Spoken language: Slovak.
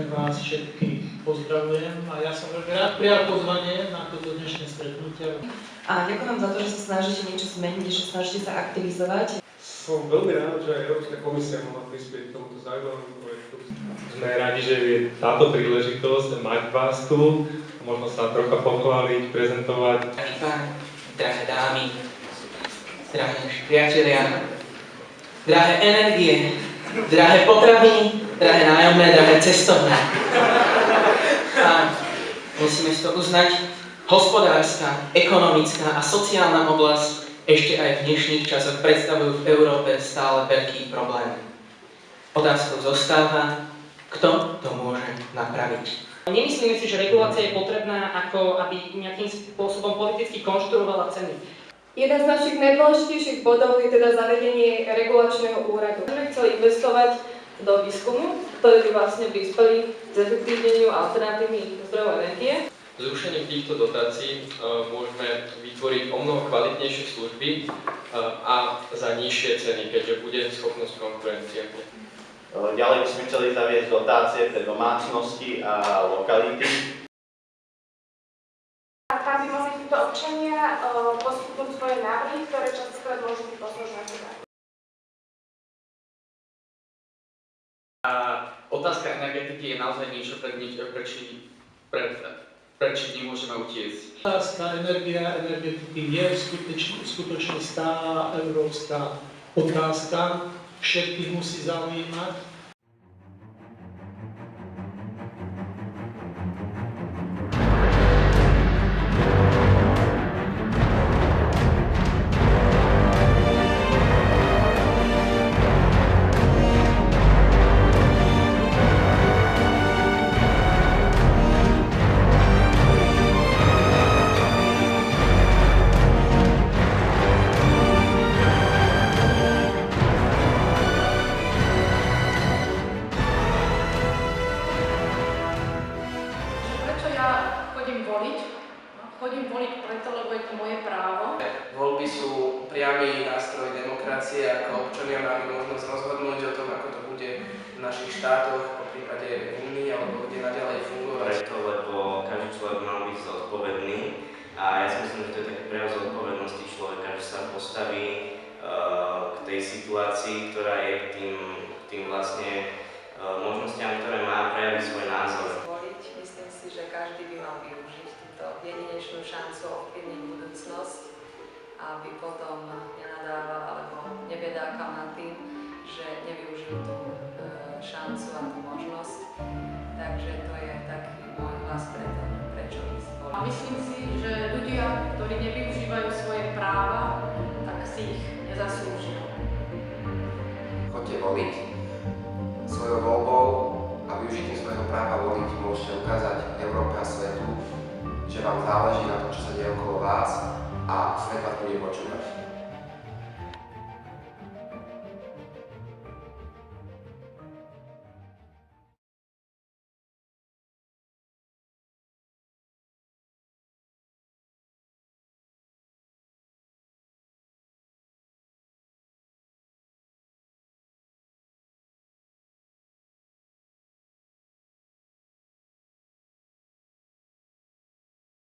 vás všetkých pozdravujem a ja som veľmi rád prijal pozvanie na toto dnešné stretnutie. A ďakujem za to, že sa snažíte niečo zmeniť, že sa snažíte sa aktivizovať. Som veľmi rád, že aj Európska komisia mohla prispieť k tomuto zaujímavému projektu. Sme radi, že je táto príležitosť mať vás tu, možno sa trocha pochváliť, prezentovať. Drahý pán, drahé dámy, drahí naši priatelia, drahé energie, drahé potraviny, drahé nájomné, drahé cestovné. A musíme si to uznať, hospodárska, ekonomická a sociálna oblasť ešte aj v dnešných časoch predstavujú v Európe stále veľký problém. Otázkou zostáva, kto to môže napraviť. Nemyslíme si, že regulácia je potrebná, ako aby nejakým spôsobom politicky konštruovala ceny. Jeden z našich najdôležitejších bodov je teda zavedenie regulačného úradu. My sme chceli investovať do výskumu, ktoré by vlastne prispeli k zefektívneniu alternatívnych zdrojov energie. Zrušením týchto dotácií môžeme vytvoriť omnoho kvalitnejšie služby a za nižšie ceny, keďže bude schopnosť konkurencie. Ďalej by sme chceli zaviesť dotácie pre domácnosti a lokality. Aby mohli títo občania poskytnúť svoje návrhy, ktoré častokrát môžu byť poslušné. Otázka energetiky je naozaj niečo, pred čím nemôžeme utiecť. Otázka energetiky je skutočne stála európska otázka, všetkých musí zaujímať. Chodím voliť preto, lebo je to moje právo. Voľby sú priamy nástroj demokracie, ako občania máme možnosť rozhodnúť o tom, ako to bude v našich štátoch, po prípade v Únii, alebo kde naďalej fungovať. Preto, lebo každý človek mal byť zodpovedný a ja si myslím, že to je taký prejav zodpovednosti človeka, že sa postaví k tej situácii, ktorá je k tým vlastne možnostiam, ktoré má, prejaviť svoj názor. Myslím si, že každý by mal využiť túto jedinečnú šancu ovplyvniť budúcnosť, aby potom nenadával alebo nebedákal nad tým, že nevyužil tú šancu a tú možnosť. Takže to je taký môj hlas preto, prečo ísť voliť. A myslím si, že ľudia, ktorí nevyužívajú svoje práva, tak si ich nezaslúžia. Choďte voliť. Svojou voľbou a využitím svojho práva voliť môžete ukázať Európe a svetu, že vám záleží na tom, čo sa deje okolo vás a svet vás bude počúvať.